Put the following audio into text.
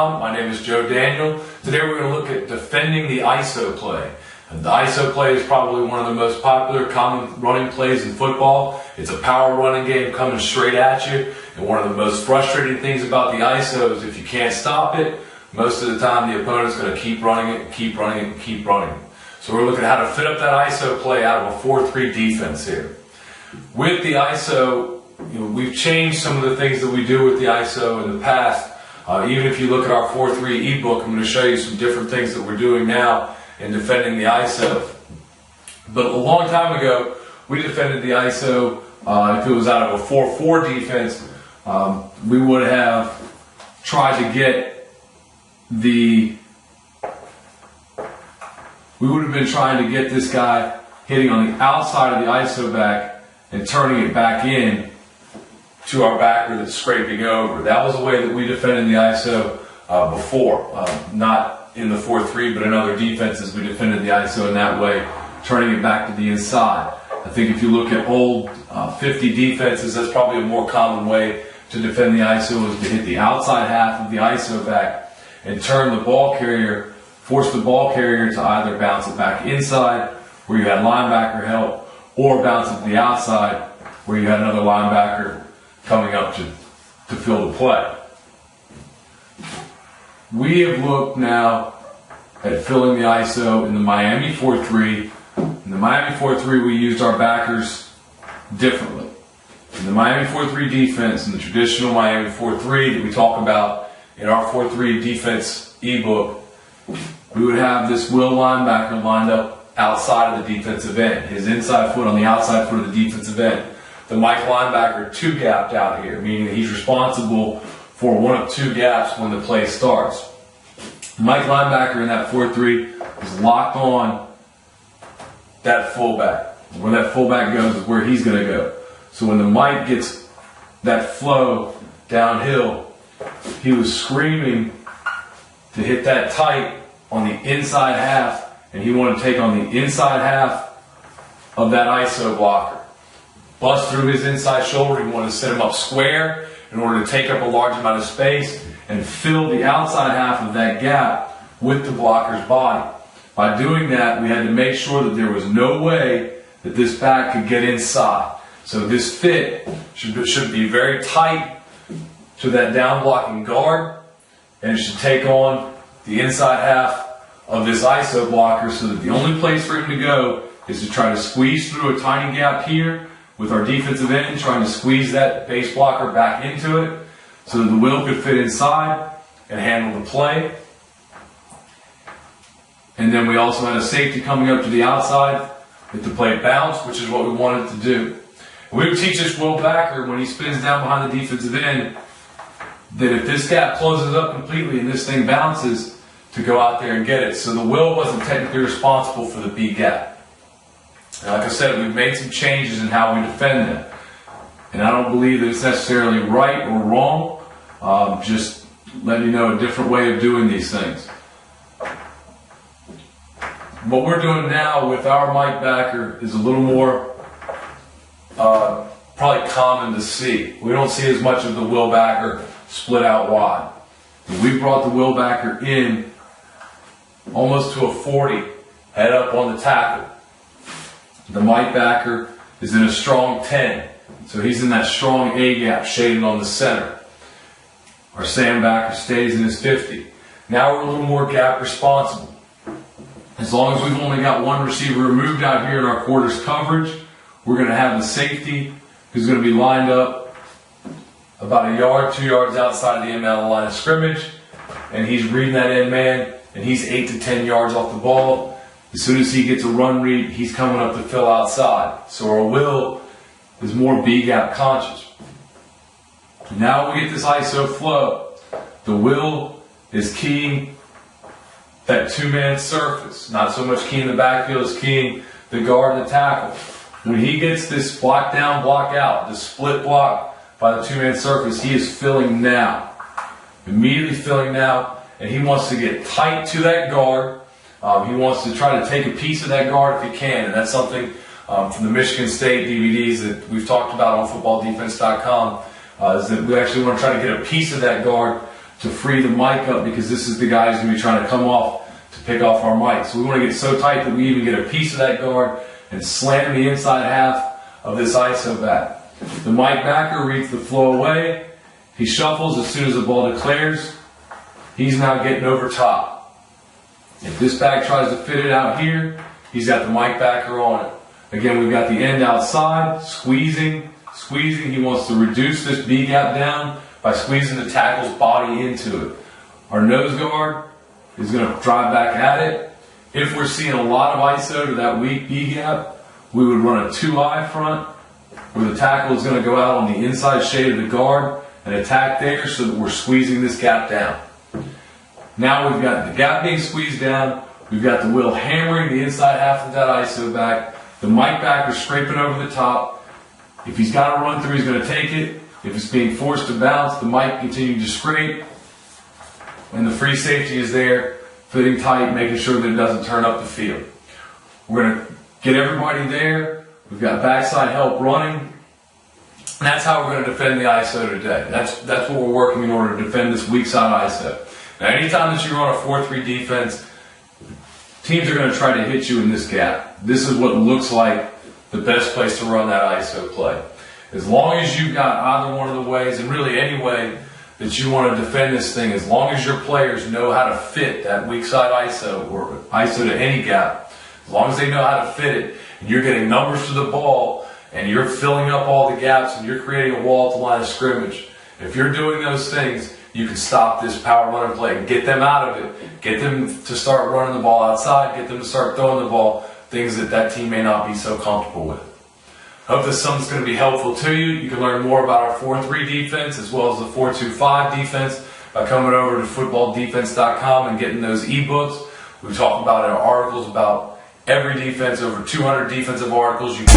FootballDifference.com. My name is Joe Daniel. Today we're going to look at defending the ISO play. And the ISO play is probably one of the most popular, common running plays in football. It's a power running game coming straight at you. And one of the most frustrating things about the ISO is if you can't stop it, most of the time the opponent's going to keep running it, keep running it, keep running it. So we're looking at how to fit up that ISO play out of a 4-3 defense here. With the ISO, we've changed some of the things that we do with the ISO in the past. Even if you look at our 4-3 ebook, I'm going to show you some different things that we're doing now in defending the ISO. But a long time ago, we defended the ISO. If it was out of a 4-4 defense, we would have tried to get we would have been trying to get this guy hitting on the outside of the ISO back and turning it back in to our backer that's scraping over. That was the way that we defended the ISO before. Not in the 4-3, but in other defenses, we defended the ISO in that way, turning it back to the inside. I think if you look at old 50 defenses, that's probably a more common way to defend the ISO, is to hit the outside half of the ISO back and turn the ball carrier, force the ball carrier to either bounce it back inside, where you had linebacker help, or bounce it to the outside, where you had another linebacker coming up to fill the play. We have looked now at filling the ISO in the Miami 4-3. In the Miami 4-3, we used our backers differently. In the Miami 4-3 defense, in the traditional Miami 4-3 that we talk about in our 4-3 defense ebook, we would have this will linebacker lined up outside of the defensive end, his inside foot on the outside foot of the defensive end. The Mike linebacker two-gapped out here, meaning that he's responsible for one of two gaps when the play starts. The Mike linebacker in that 4-3 is locked on that fullback. Where that fullback goes is where he's going to go. So when the Mike gets that flow downhill, he was screaming to hit that tight on the inside half, and he wanted to take on the inside half of that ISO blocker. Bust through his inside shoulder. He wanted to set him up square in order to take up a large amount of space and fill the outside half of that gap with the blocker's body. By doing that, we had to make sure that there was no way that this back could get inside. So this fit should be very tight to that down blocking guard, and it should take on the inside half of this ISO blocker, so that the only place for him to go is to try to squeeze through a tiny gap here with our defensive end, trying to squeeze that base blocker back into it so that the will could fit inside and handle the play. And then we also had a safety coming up to the outside with the play bounce, which is what we wanted to do. We would teach this will backer when he spins down behind the defensive end that if this gap closes up completely and this thing bounces, to go out there and get it. So the will wasn't technically responsible for the B gap. And like I said, we've made some changes in how we defend that. And I don't believe that it's necessarily right or wrong. Just letting you know a different way of doing these things. What we're doing now with our Mike backer is a little more probably common to see. We don't see as much of the will backer split out wide. We brought the will backer in almost to a 40, head up on the tackle. The Mike backer is in a strong 10, so he's in that strong A gap shaded on the center. Our Sam backer stays in his 50. Now we're a little more gap responsible. As long as we've only got one receiver removed out here in our quarters coverage, we're going to have the safety who's going to be lined up about a yard, 2 yards outside of the end line of scrimmage, and he's reading that end man, and he's 8 to 10 yards off the ball. As soon as he gets a run read, he's coming up to fill outside. So our will is more B-gap conscious. Now we get this ISO flow. The will is keying that two-man surface. Not so much keying the backfield as keying the guard and the tackle. When he gets this block down, block out, this split block by the two-man surface, he is filling now. Immediately filling now. And he wants to get tight to that guard. He wants to try to take a piece of that guard if he can. And that's something from the Michigan State DVDs that we've talked about on FootballDifference.com, is that we actually want to try to get a piece of that guard to free the mic up, because this is the guy who's going to be trying to come off to pick off our mic. So we want to get so tight that we even get a piece of that guard and slam the inside half of this ISO back. The mic backer reads the flow away. He shuffles as soon as the ball declares. He's now getting over top. If this back tries to fit it out here, he's got the mic backer on it. Again, we've got the end outside, squeezing. He wants to reduce this B gap down by squeezing the tackle's body into it. Our nose guard is going to drive back at it. If we're seeing a lot of ISO to that weak B gap, we would run a 2-eye front, where the tackle is going to go out on the inside shade of the guard and attack there, so that we're squeezing this gap down. Now we've got the gap being squeezed down, we've got the wheel hammering the inside half of that ISO back, the mic backer scraping over the top. If he's got to run through, he's going to take it. If it's being forced to bounce, the mic continuing to scrape, and the free safety is there, fitting tight, making sure that it doesn't turn up the field. We're going to get everybody there. We've got backside help running. And that's how we're going to defend the ISO today. That's what we're working in order to defend this weak side ISO. Now, anytime that you run a 4-3 defense, teams are going to try to hit you in this gap. This is what looks like the best place to run that ISO play. As long as you've got either one of the ways, and really any way that you want to defend this thing, as long as your players know how to fit that weak side ISO, or ISO to any gap, as long as they know how to fit it, and you're getting numbers to the ball, and you're filling up all the gaps, and you're creating a wall at the line of scrimmage, if you're doing those things, you can stop this power running play and get them out of it. Get them to start running the ball outside, get them to start throwing the ball, things that team may not be so comfortable with. Hope this something's going to be helpful to you. You can learn more about our 4-3 defense as well as the 4-2-5 defense by coming over to footballdefense.com and getting those ebooks. We talk about in our articles about every defense, over 200 defensive articles. You can